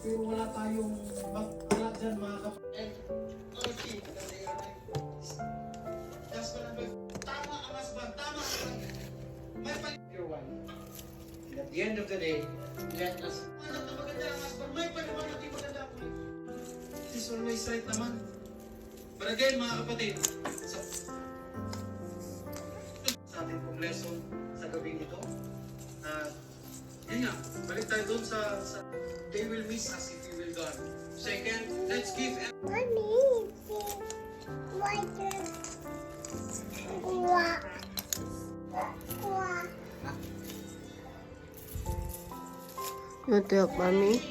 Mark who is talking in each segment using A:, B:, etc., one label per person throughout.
A: Pero wala tayong wala dyan mga kapatid. Okay, just pa lang. Tama ang husband, tama ang may your one. And at the end of the day, let us anak na maganda ang husband, may paliwanag yung maganda ako. This is always right naman. But again mga kapatid, sa ating pong lesson sa gabing ito, yun nga, balik tayo doon sa they will miss us if we will gone. Second, let's give
B: Mommy,
C: Want to help mommy?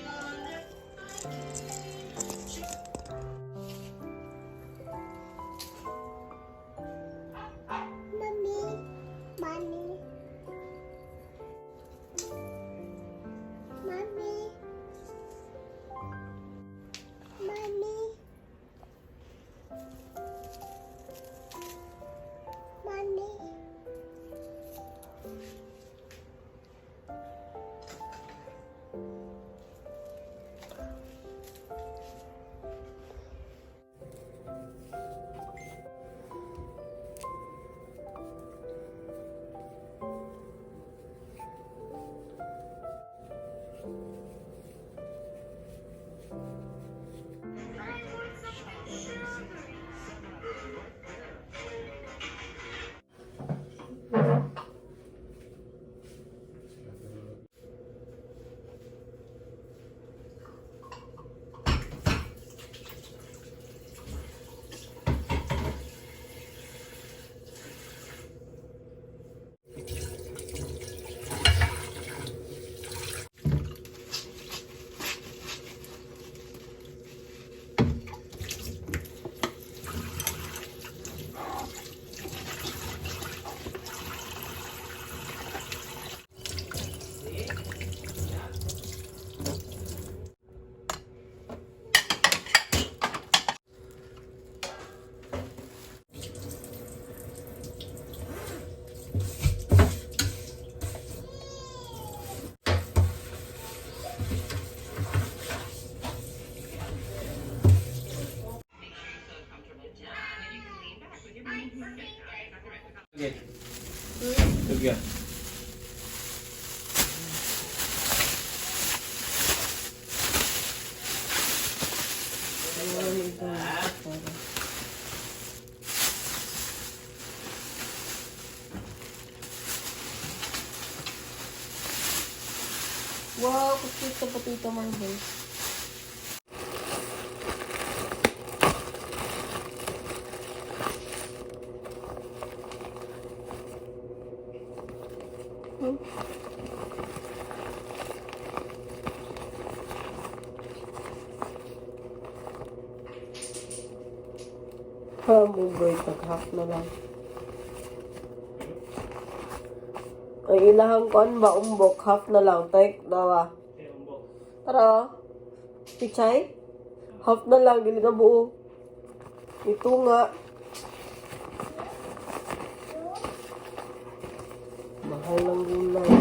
A: Again.
C: Wow, cute sa potato marbles. Mubay, tag-half na lang. Ang ilahang kon ba umbok, half na lang. Take, dawa. Tara. Pichay? Half na lang, dili na buo. Ito nga. Mahal lang gulay.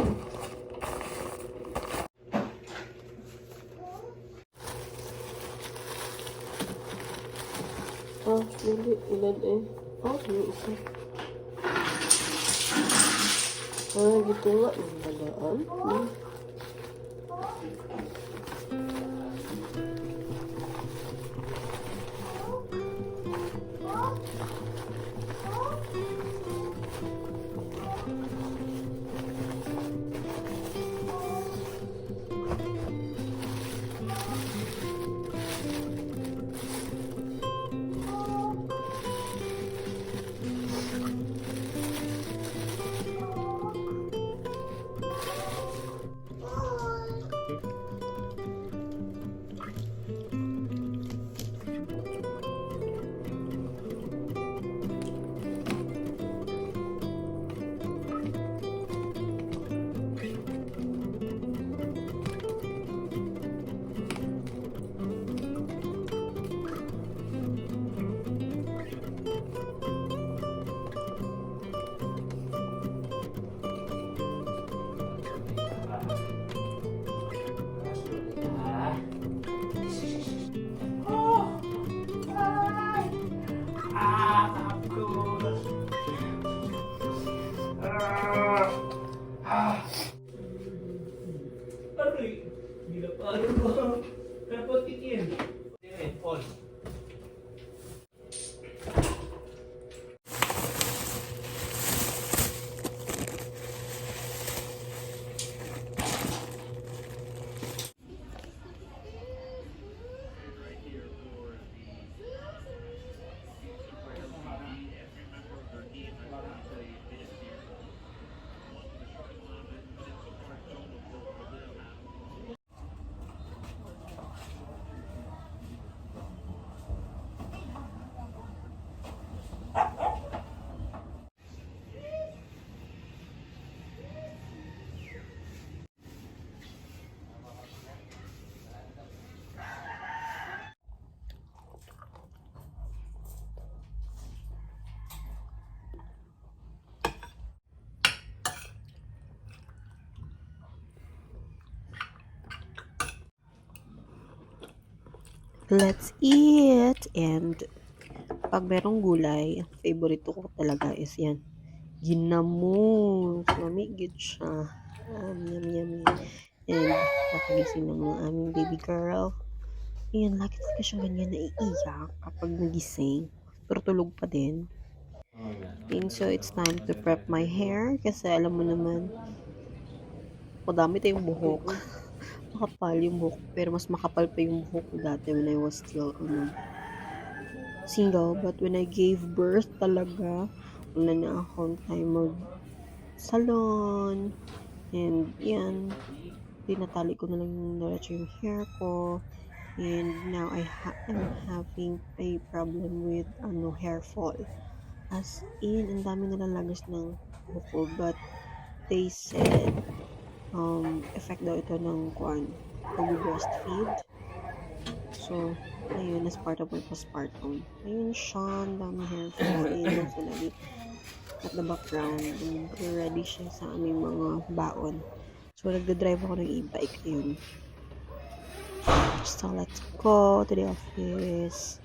C: Dili, ilan eh. Yung isa. Dito nga. Nagadaan. Let's eat! And pag merong gulay, favorite ko talaga is yan. Ginamos. Mamigid siya. Yum, yum, yum. And pakagising lang ng aming baby girl. Ayan, lagi talaga siyang ganyan naiiyak kapag nagising. Pero tulog pa din. And so, it's time to prep my hair. Kasi alam mo naman, madami tayong buhok. Makapal yung buhok. Pero mas makapal pa yung buhok ko dati when I was still, single. But when I gave birth talaga, wala na akong time mag-salon. And yan, tinatali ko na lang yung diretso yung hair ko. And now I'm having a problem with hair fall. As in, ang dami nalalagos ng buhok. But they said, effect daw ito ng pag-breastfeed. So, ayun, as part of my postpartum. Ayun siya, ang dami hair fall. Ayun, so lagi at the background. And ready siya sa aming mga baon. So, nagda-drive ako ng e-bike. Ayun. So, let's go to the office.